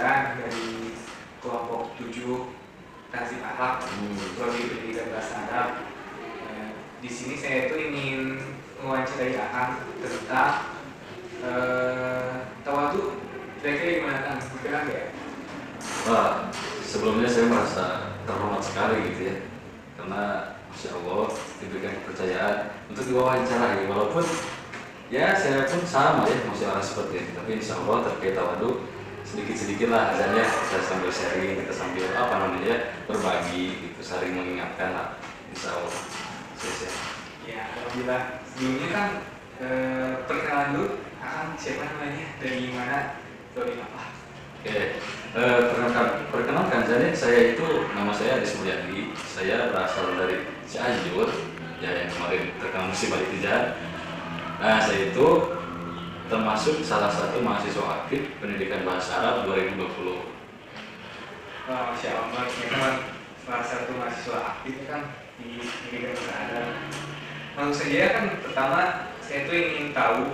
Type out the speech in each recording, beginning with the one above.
pelajaran dari kelompok 7 Tahzib Akhlak Prodi Pendidikan Bahasa Arab. Di sini saya itu ingin mewawancarai Akang tentang tawadu. Kira-kira gimana Kang? Berkenan nggak ya? Wah, sebelumnya saya merasa terhormat sekali gitu ya, karena Masya Allah diberikan kepercayaan untuk diwawancarai, walaupun ya saya pun sama ya masih orang seperti itu, tapi Insya Allah terkait tawadu sedikit-sedikit lah adanya, kita sambil sharing, kita sambil berbagi gitu, saling mengingatkan lah, Insya Allah. Ya, alhamdulillah. Sebelumnya kan perkenalan dulu, Akang siapa namanya, dari mana, dari apa? Oke, perkenalkan saya itu nama saya Adi Suryadi, saya berasal dari Cianjur, ya yang kemarin terkenal musibah Ihtijaj. Nah, saya itu termasuk salah satu mahasiswa aktif pendidikan bahasa Arab 2020. Masya Allah, memang salah satu mahasiswa aktif kan di pendidikan bahasa Arab. Langsung saja kan pertama saya tuh ingin tahu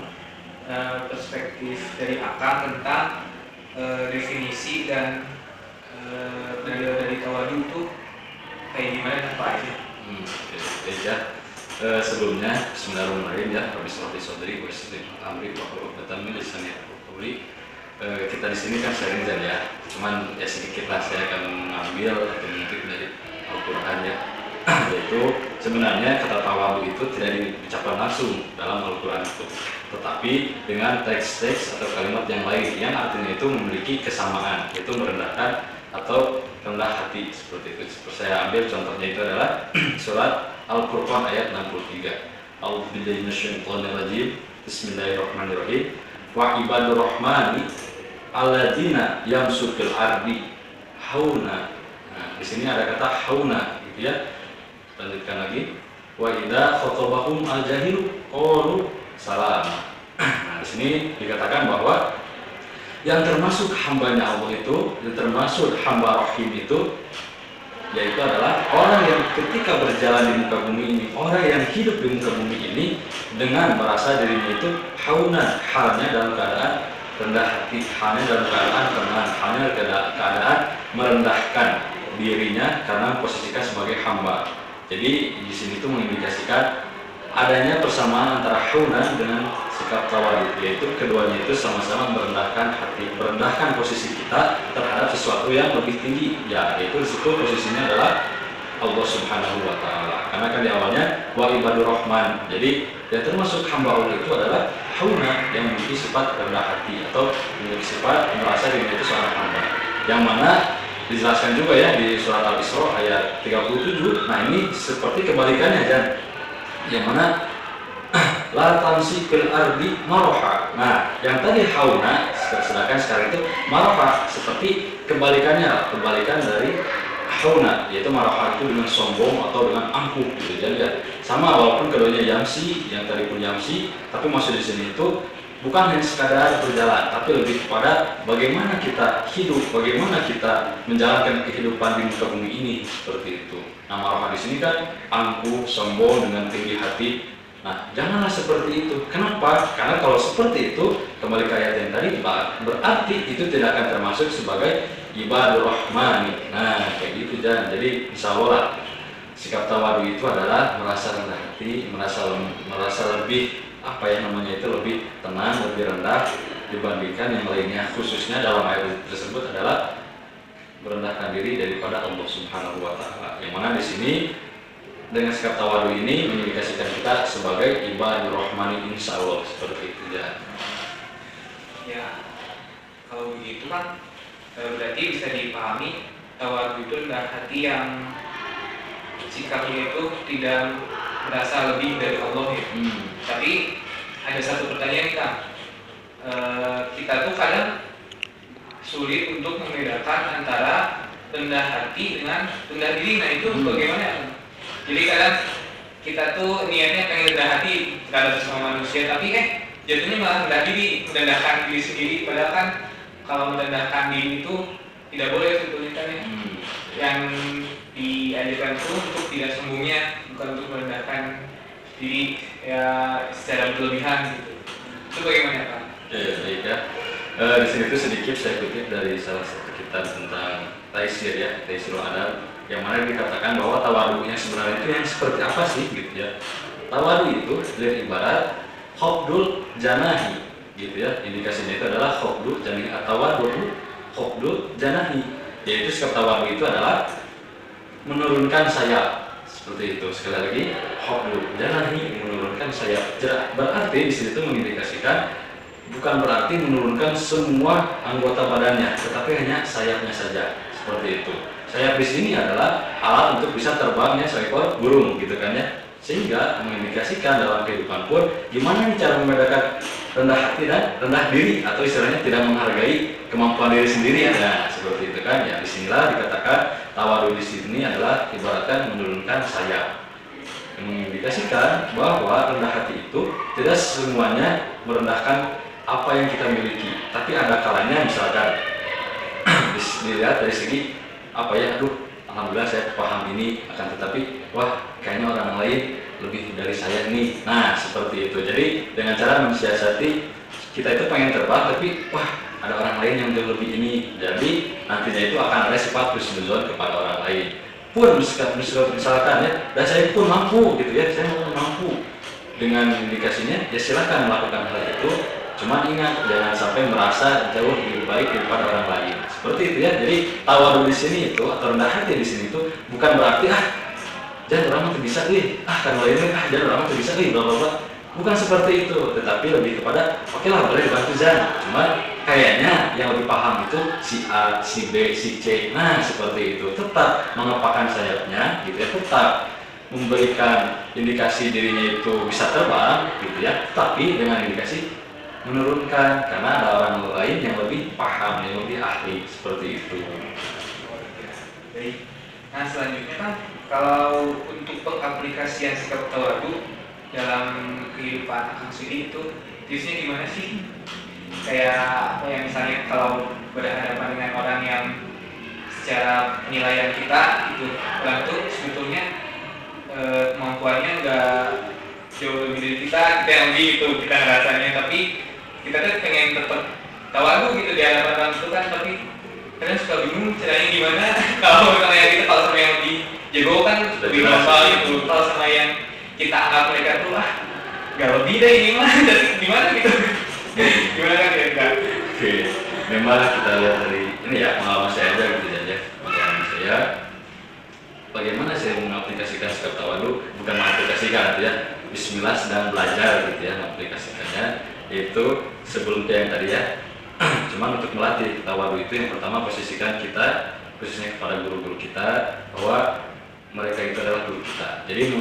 perspektif dari Akang tentang definisi dan dari tawadu itu kayak gimana dan apa aja? Sebelumnya Bismillahirrahmanirrahim ya, Rabbi sholli sodri wa yassir amri wa hlul 'uqdatam min lisani yafqahu qawli. Kita di sini kan sharing ya, cuman ya sedikit lah saya akan mengambil atau mengutip dari Al-Quran ya. Yaitu sebenarnya kata tawadu itu tidak diucapkan langsung dalam Al-Quran itu, tetapi dengan teks-teks atau kalimat yang lain yang artinya itu memiliki kesamaan, yaitu merendahkan atau rendah hati seperti itu. Saya ambil contohnya itu adalah surat Al-Furqan ayat 63. A'udzubillahi minasyaitonir rajim. Bismillahirrahmanirrahim. Wa ibadur rahmani alladzina yamshu fil ardi hauna. Nah, di sini ada kata hauna gitu ya. Lanjutkan lagi. Wa idza khatabahum al-jahilu qalu salama. Nah, di sini dikatakan bahwa yang termasuk hambanya Allah itu, yang termasuk hamba Rahim itu, yaitu adalah orang yang ketika berjalan di muka bumi ini, orang yang hidup di muka bumi ini dengan merasa dirinya itu hauna, halnya dalam keadaan rendah hati, halnya dalam keadaan tenang, halnya dalam keadaan merendahkan dirinya karena posisikan sebagai hamba. Jadi di sini itu mengindikasikan adanya persamaan antara hauna dengan sikap tawadu, yaitu keduanya itu sama-sama merendahkan hati, merendahkan posisi kita terhadap sesuatu yang lebih tinggi, ya yaitu disitu posisinya adalah Allah Subhanahu wa Ta'ala. Karena kan di awalnya wa ibadur rahman, jadi yang termasuk hamba Allah itu adalah hauna, yang memiliki sifat rendah hati atau memiliki sifat merasa dirinya itu seorang hamba, yang mana dijelaskan juga ya di surat Al-Isra ayat 37. Nah, ini seperti kebalikannya dan yang mana la tamsi fil ardi maraha. Nah, yang tadi hauna, sedangkan sekarang itu maraha, seperti kebalikannya, kebalikan dari hauna, yaitu maraha itu dengan sombong atau dengan angkuh gitu. Jadi ya, sama walaupun keduanya yamsi, yang tadi pun yamsi, tapi maksud di sini itu bukan hanya sekadar berjalan, tapi lebih kepada bagaimana kita hidup, bagaimana kita menjalankan kehidupan di muka bumi ini, seperti itu. Nah, marah di sini kan angkuh, sombong dengan tinggi hati. Nah, janganlah seperti itu. Kenapa? Karena kalau seperti itu, kembali ke ayat yang tadi, berarti itu tidak akan termasuk sebagai ibadur rahmani. Nah, kayak gitu jangan. Jadi insya Allah sikap tawadu itu adalah merasa rendah hati, merasa lebih lebih tenang, lebih rendah dibandingkan yang lainnya, khususnya dalam ayat tersebut adalah merendahkan diri daripada Allah Subhanahu wa Ta'ala. Yang mana di sini dengan sikap tawadu ini mengindikasikan kita sebagai ibadur rahmani insya Allah, seperti itu ya. Ya, kalau begitu kan berarti bisa dipahami tawadu itu rendah hati yang sikapnya itu tidak merasa lebih dari Allah ya. Tapi ada satu pertanyaan Kak, kita tuh kadang sulit untuk membedakan antara rendah hati dengan rendah diri. Nah, itu bagaimana? Jadi kadang kita tuh niatnya pengen rendah hati terhadap semua manusia, tapi jatuhnya malah rendah diri, merendahkan diri sendiri. Padahal kan kalau merendahkan diri itu tidak boleh sebetulnya kan ya. Yang diajarkan itu untuk tidak sombongnya, bukan untuk merendahkan diri ya secara berlebihan gitu. Itu bagaimana Pak? Baik ya. Di sini tuh sedikit saya kutip dari salah satu kitab tentang Taisir ya, Taisirul Adab, yang mana dikatakan bahwa tawadu yang sebenarnya itu yang seperti apa sih gitu ya. Tawadu itu dari ibarat khofdul janahi gitu ya. Indikasinya itu adalah khofdul janahi atau tawadu khofdul janahi, yaitu sikap tawadu itu adalah menurunkan sayap seperti itu. Sekali lagi, khofdul janahi, menurunkan sayap. Berarti di sini itu mengindikasikan bukan berarti menurunkan semua anggota badannya, tetapi hanya sayapnya saja seperti itu. Sayap di sini adalah alat untuk bisa terbangnya seekor burung gitu kan ya. Sehingga mengindikasikan dalam kehidupan pun gimana nih cara membedakan rendah hati dan rendah diri, atau istilahnya tidak menghargai kemampuan diri sendiri. Nah, seperti itu kan ya. Disinilah dikatakan tawadu di sini adalah ibaratkan menurunkan sayap, mengindikasikan bahwa rendah hati itu tidak semuanya merendahkan apa yang kita miliki, tapi ada kalanya misalkan dilihat dari segi apa ya, aduh alhamdulillah saya paham ini, akan tetapi wah kayaknya orang lain lebih dari saya nih. Nah seperti itu. Jadi dengan cara mensiasati, kita itu pengen terbang tapi wah ada orang lain yang jauh lebih ini, jadi nantinya itu akan ada sifat husnuzon kepada orang lain. Pun misalkan ya, dan saya pun mampu gitu ya, saya mampu dengan indikasinya ya silahkan melakukan hal itu. Cuma ingat jangan sampai merasa jauh lebih baik daripada orang lain. Seperti itu ya. Jadi tawadu di sini itu atau rendah hati di sini itu bukan berarti jangan orang tuh bisa kan lainnya jangan orang tuh bisa bla bla bla. Bukan seperti itu, tetapi lebih kepada oke lah boleh dibantu Zan. Cuma kayaknya yang lebih paham itu si A, si B, si C. Nah seperti itu. Tetap mengepakkan sayapnya gitu ya. Tetap memberikan indikasi dirinya itu bisa terbang gitu ya. Tapi dengan indikasi menurunkan karena ada orang lain yang lebih paham, yang lebih ahli seperti itu. Baik. Nah selanjutnya kan kalau untuk pengaplikasian sikap tawadu dalam kehidupan Akang Sudi itu tipsnya gimana sih? Kayak apa ya, misalnya kalau berhadapan dengan orang yang secara penilaian kita itu orang tuh sebetulnya kemampuannya nggak jauh lebih dari kita yang gitu kita rasanya, tapi kita tuh pengen tetap tawadu gitu di hadapan orang itu kan, tapi kadang suka bingung caranya gimana. Kalau misalnya kita kalau sama yang lebih jago kan lebih gampang gitu, kalau sama yang kita anggap mereka tuh gak lebih deh ini mah dari gimana gitu. Gimana kan kira-kira? Oke, memang kita lihat dari ini ya pengalaman saya aja gitu aja. Pengalaman saya, bagaimana saya mengaplikasikan sikap tawadu, bukan mengaplikasikan gitu ya. Bismillah sedang belajar gitu ya mengaplikasikannya. Itu sebelum yang tadi ya, cuman untuk melatih tawadu itu yang pertama posisikan kita khususnya kepada guru-guru kita bahwa mereka itu adalah guru kita. Jadi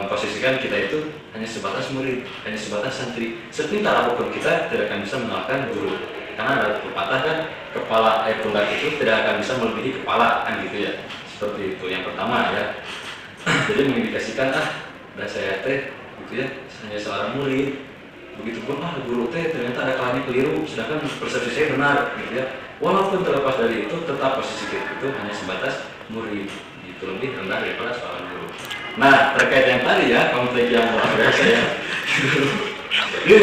memposisikan kita itu hanya sebatas murid, hanya sebatas santri. Sepintar apapun kita tidak akan bisa mengalahkan guru. Karena ada pepatah kan, pundak itu tidak akan bisa melebihi kepala kan gitu ya. Seperti itu yang pertama ya. Jadi mengindikasikan dan saya gitu ya, hanya seorang murid. Begitupun guru ternyata ada kalanya keliru, sedangkan persepsi saya benar gitu ya. Walaupun terlepas dari itu, tetap posisi kita itu hanya sebatas murid, itu lebih rendah daripada seorang guru. Nah terkait yang tadi ya, konflik yang luar biasa ya. Ini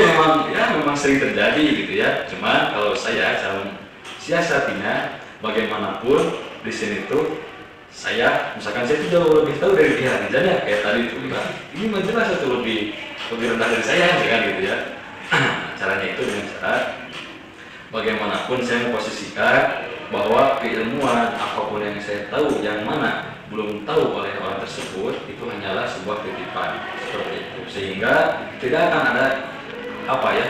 memang sering terjadi gitu ya. Cuma kalau saya siasatinya bagaimanapun di sini tuh saya misalkan saya itu jauh lebih tahu dari pihak Rizal ya, kayak tadi itu ini jelas itu lebih rendah dari saya kan gitu ya. Caranya itu dengan cara bagaimanapun saya memposisikan bahwa keilmuan apapun yang saya tahu yang mana belum tahu oleh orang tersebut itu hanyalah sebuah titipan seperti itu, sehingga tidak akan ada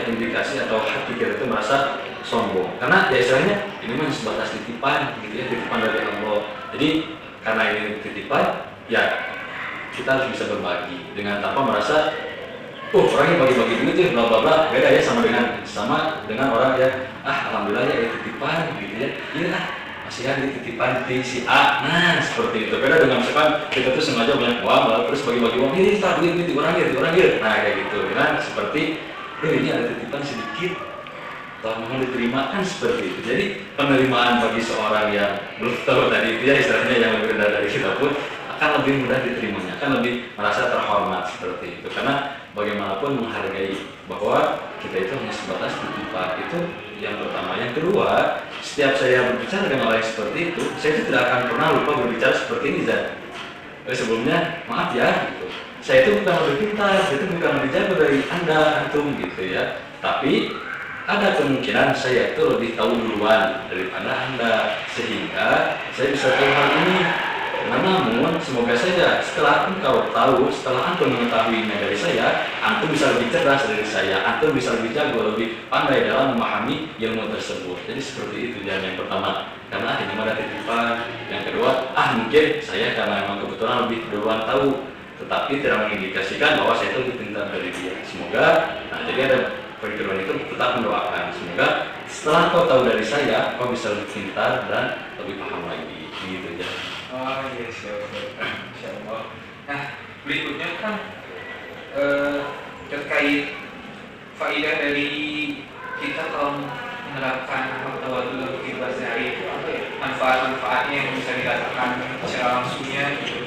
indikasi atau hati kita itu merasa sombong karena ya istilahnya ini mah sebatas titipan gitu ya, titipan dari Allah. Jadi karena ini titipan ya kita harus bisa berbagi dengan tanpa merasa orangnya bagi-bagi duit ya bla bla bla. Beda ya sama dengan orang ya alhamdulillah ya titipan gitu ya, iya masih ada titipan di si A. Nah seperti itu. Beda dengan misalkan kita tuh sengaja banyak uang lalu terus bagi-bagi uang, ini tak duit di orang ya. Nah kayak gitu kan, seperti ini ada titipan sedikit atau mohon diterima kan seperti itu. Jadi penerimaan bagi seorang yang belum tahu tadi itu ya istilahnya yang lebih rendah dari kita pun akan akan lebih mudah diterimanya, akan lebih merasa terhormat seperti itu. Karena bagaimanapun menghargai bahwa kita itu hanya sebatas titipan, itu yang pertama. Yang kedua, setiap saya berbicara dengan orang seperti itu, saya itu tidak akan pernah lupa berbicara seperti ini, Zat. Sebelumnya, maaf ya, gitu. Saya itu bukan lebih pintar, saya itu bukan lebih jago dari Anda, antum, gitu ya. Tapi ada kemungkinan saya itu lebih tahu duluan daripada Anda, sehingga saya bisa tahu hal ini. Namun semoga saja setelah engkau tahu, setelah antum mengetahuinya dari saya, antum bisa lebih cerdas dari saya, antum bisa lebih jago, lebih pandai dalam memahami ilmu tersebut. Jadi seperti itu jalan yang pertama, karena ini ada titipan. Yang kedua, mungkin saya karena memang kebetulan lebih duluan tahu, tetapi tidak mengindikasikan bahwa saya itu lebih pintar dari dia. Semoga, jadi ada perhitungan itu tetap mendoakan. Semoga setelah kau tahu dari saya, kau bisa lebih pintar dan lebih paham lagi. Gitu ya. Oh iya, siap. Insya Allah. Nah, berikutnya kan terkait faedah dari kita kalau menerapkan tawadhu dalam kehidupan sehari itu apa ya? Manfaat-manfaatnya yang bisa dirasakan secara langsungnya gitu.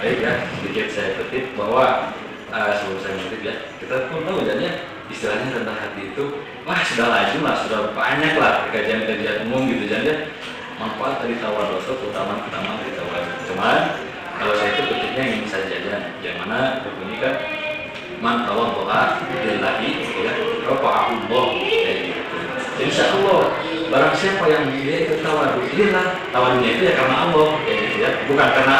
Baik ya, sedikit saya kutip bahwa sebelum saya kutip ya, kita pun tahu jadinya istilahnya rendah hati itu, sudah lazim lah, sudah banyak lah kajian-kajian umum gitu jadinya. Manfaat dari tawadhu, terutama dari tawadhu. Cuman kalau saya itu kutipnya ini saja yang mana berbunyi kan man tawadhu'a lillahi ya rafa'ahullah kayak gitu. Insya Allah barang siapa yang dia itu tawadhu lillah, tawadhunya itu ya karena Allah kayak gitu ya, bukan karena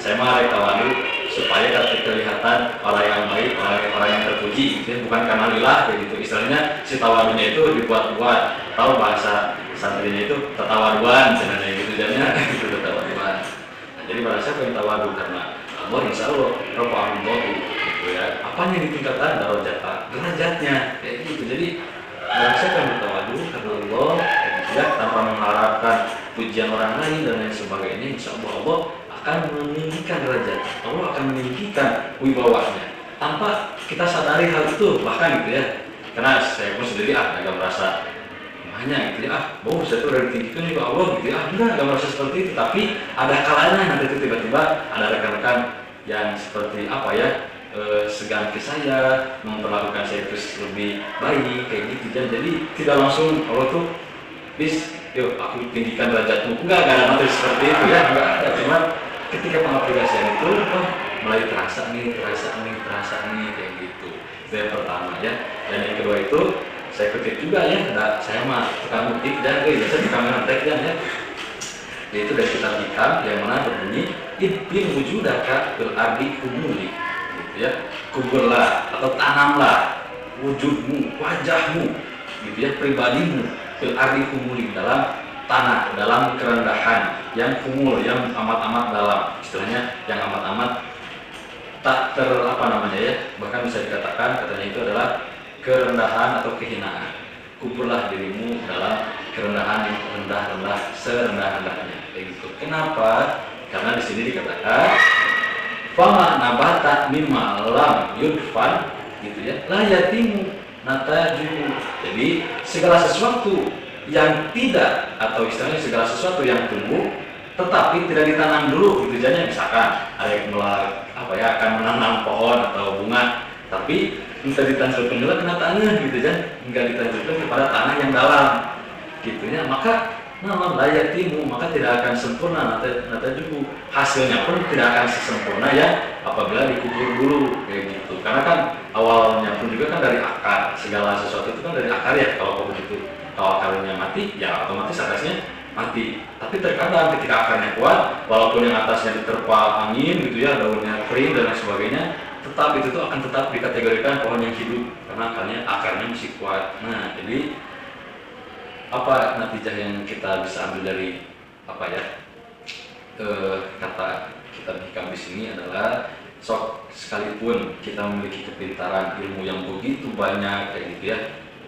saya mah tawadhu supaya kelihatan orang yang baik, orang yang terpuji gitu ya, bukan karena lillah kayak gitu. Istilahnya si tawadhunya itu dibuat-buat, tahu bahasa santrinya itu tatawaduan sebenarnya gitu jadinya itu tatawaduan. Nah, jadi barang siapa yang tawadhu karena Allah, insya Allah rafa'ahullah gitu ya. Apanya yang ditingkatkan derajatnya kayak gitu. Jadi barang siapa yang bertawadhu karena Allah kayak gitu ya, tanpa mengharapkan pujian orang lain dan lain sebagainya, insya Allah akan meninggikan derajat, Allah akan meninggikan wibawanya tanpa kita sadari hal itu bahkan gitu ya. Karena saya pun sendiri agak merasa hanya gitu ya, saya tuh udah ditinggikan juga Allah gitu ya, enggak merasa seperti itu. Tapi ada kalanya nanti itu tiba-tiba ada rekan-rekan yang seperti apa ya, segan ke saya, memperlakukan saya terus lebih baik kayak gitu. Jadi tidak langsung Allah tuh yuk aku tinggikan derajatmu, enggak ada materi seperti itu ya, enggak ada. Cuma ketika pengaplikasian itu mulai terasa nih kayak gitu. Itu yang pertama ya. Dan yang kedua itu saya kutip juga ya, saya mah tukang kutip dan biasa tukang ngetek dan ya. Yaitu dari kitab Hikam yang mana berbunyi ibin wujudaka fil ardi kumuli gitu ya. Kuburlah atau tanamlah wujudmu, wajahmu gitu ya, pribadimu fil ardi kumuli, dalam tanah, dalam kerendahan yang kumul, yang amat-amat dalam. Istilahnya yang amat-amat tak bahkan bisa dikatakan katanya itu adalah kerendahan atau kehinaan. Kuburlah dirimu dalam kerendahan yang rendah-rendah, serendah-rendahnya kayak gitu. Kenapa? Karena di sini dikatakan fama nabata mimma lam yudfan gitu ya, la yatimu natajuhu. Jadi segala sesuatu yang tidak, atau istilahnya segala sesuatu yang tumbuh tetapi tidak ditanam dulu gitu. Jadi misalkan ada yang akan menanam pohon atau bunga, tapi minta ditanjurkan dulu kena tanah gitu kan, enggak ditanjurkan kepada tanah yang dalam gitu ya, maka namun layatimu, maka tidak akan sempurna nata juga, hasilnya pun tidak akan sesempurna ya apabila dikubur dulu kayak gitu. Karena kan awalnya pun juga kan dari akar, segala sesuatu itu kan dari akar ya. Kalau pohon itu kalau akarnya mati ya otomatis atasnya mati. Tapi terkadang ketika akarnya kuat, walaupun yang atasnya diterpa angin gitu ya, daunnya kering dan lain sebagainya, tetap itu tuh akan tetap dikategorikan pohon yang hidup karena akarnya masih kuat. Nah, jadi apa natijah yang kita bisa ambil dari kata kita Hikam di sini adalah sekalipun kita memiliki kepintaran ilmu yang begitu banyak kayak gitu ya,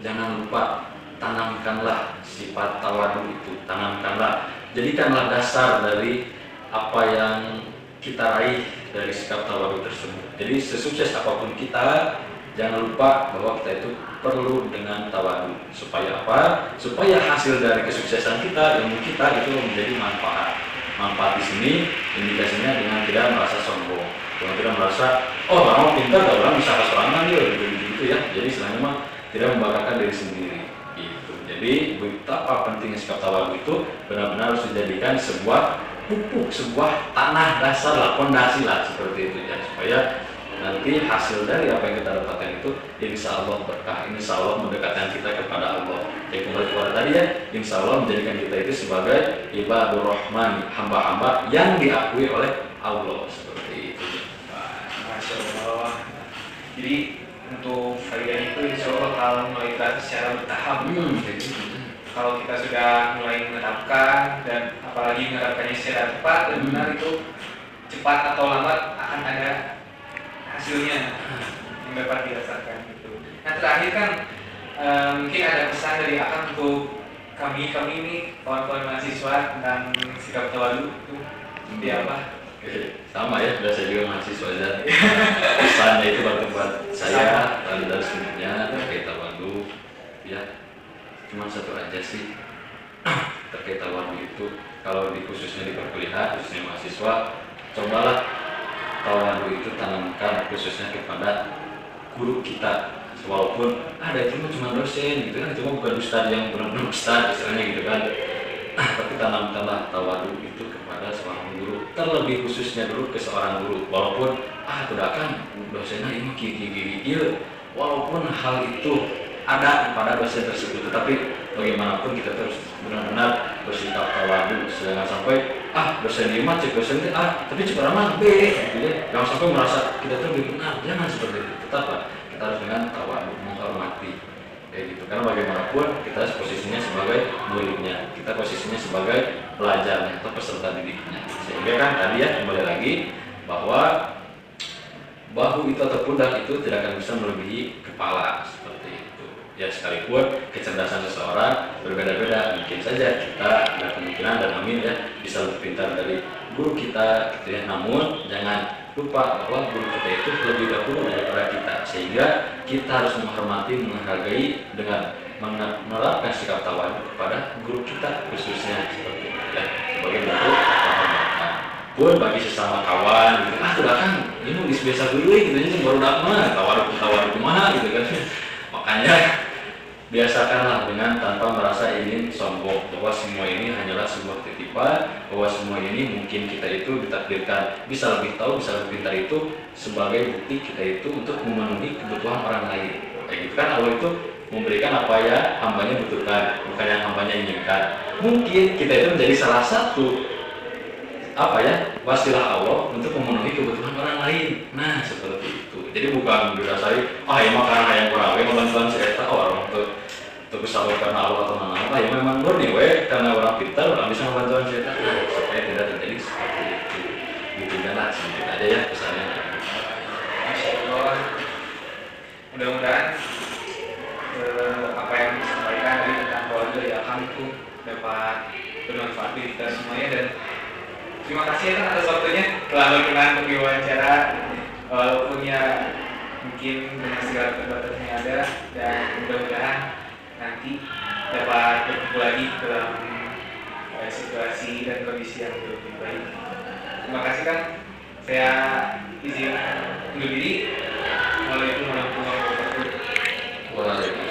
jangan lupa tanamkanlah sifat tawadhu itu, tanamkanlah, jadikanlah dasar dari apa yang kita raih dari sikap tawadhu tersebut. Jadi sesukses apapun kita, jangan lupa bahwa kita itu perlu dengan tawadhu. Supaya apa? Supaya hasil dari kesuksesan kita, ilmu kita itu menjadi manfaat. manfaat di sini indikasinya dengan tidak merasa sombong, dengan tidak merasa oh orang pintar, orang bisa kesorangan dia gitu ya. Jadi istilahnya mah tidak membanggakan diri sendiri gitu. Jadi betapa pentingnya sikap tawadhu itu benar-benar harus dijadikan sebuah pupuk, sebuah tanah dasar lah, fondasi lah seperti itu ya, supaya nanti hasil dari apa yang kita dapatkan itu insya Allah berkah, insya Allah mendekatkan kita kepada Allah. Jadi kembali kepada tadi ya, insya Allah menjadikan kita itu sebagai ibadur rahman, hamba-hamba yang diakui oleh Allah seperti itu. Masya Allah. Jadi untuk kalian itu insya Allah kalau mulai secara bertahap. Kalau kita sudah mulai menerapkan dan apalagi menerapkannya secara tepat dan benar, itu cepat atau lambat akan ada hasilnya yang dapat dirasakan gitu. Nah terakhir kan mungkin ada pesan dari Akang untuk kami ini kawan-kawan mahasiswa tentang sikap tawadhu itu seperti apa? Sama ya, sudah saya juga mahasiswa aja. Pesannya itu buat saya dan semuanya terkait tawadhu ya, cuma satu aja sih terkait tawadhu itu. Kalau khususnya di perkuliahan, khususnya mahasiswa, cobalah tawadhu itu tanamkan khususnya kepada guru kita, walaupun ada itu cuma dosen gitu kan, itu bukan ustadz yang benar-benar ustadz istilahnya gitu kan. Tapi tanamkanlah tawadhu itu kepada seorang guru, terlebih khususnya dulu ke seorang guru, walaupun tidak kan dosennya ini gigi, walaupun hal itu ada pada dosen tersebut, tetapi bagaimanapun kita terus benar-benar bersikap tawadhu, jangan sampai dosen ini mah cek dosen itu tapi cek orang mah B gitu ya. Jangan sampai merasa kita tuh lebih benar, jangan seperti itu. Tetap kita harus dengan tawadhu, menghormati kayak gitu, karena bagaimanapun kita posisinya sebagai muridnya, kita posisinya sebagai pelajarnya atau peserta didiknya. Sehingga kan tadi ya, kembali lagi bahwa bahu itu atau pundak itu tidak akan bisa melebihi kepala seperti itu ya. Sekalipun kecerdasan seseorang berbeda-beda, mungkin saja kita ada kemungkinan dan amin ya bisa lebih pintar dari guru kita gitu ya. Namun jangan lupa bahwa guru kita itu lebih dahulu daripada kita, sehingga kita harus menghormati, menghargai dengan menerapkan sikap tawadhu kepada guru kita khususnya seperti itu ya, sebagai bentuk penghormatan. Pun bagi sesama kawan gitu, sudah kan ini biasa dulu gitu aja baru dapat tawadhu kumaha gitu kan. Makanya biasakanlah dengan tanpa merasa ingin sombong, bahwa semua ini hanyalah sebuah titipan, bahwa semua ini mungkin kita itu ditakdirkan bisa lebih tahu, bisa lebih pintar itu sebagai bukti kita itu untuk memenuhi kebutuhan orang lain. Kayak gitu kan, Allah itu memberikan apa ya hambanya butuhkan, bukan yang hambanya inginkan. Mungkin kita itu menjadi salah satu wasilah Allah untuk memenuhi kebutuhan orang lain. Nah seperti itu. Jadi bukan dirasai emang karena yang kurang mau bantuan saya orang untuk bersabar karena Allah atau mana ya memang murni karena orang pintar orang bisa membantuan saya supaya tidak terjadi seperti itu. Gitu kan sedikit aja ya pesannya. Masya Allah. Mudah-mudahan apa yang disampaikan dari tentang tawadhu dari Akang itu dapat bermanfaat bagi kita semuanya, dan terima kasih atas waktunya telah berkenan untuk diwawancara, walaupun ya mungkin dengan segala keterbatasan yang ada, dan mudah-mudahan nanti dapat berkumpul lagi dalam situasi dan kondisi yang lebih baik. Terima kasih Kang. Saya izin undur diri. Waalaikumsalam warahmatullahi wabarakatuh. Waalaikumsalam.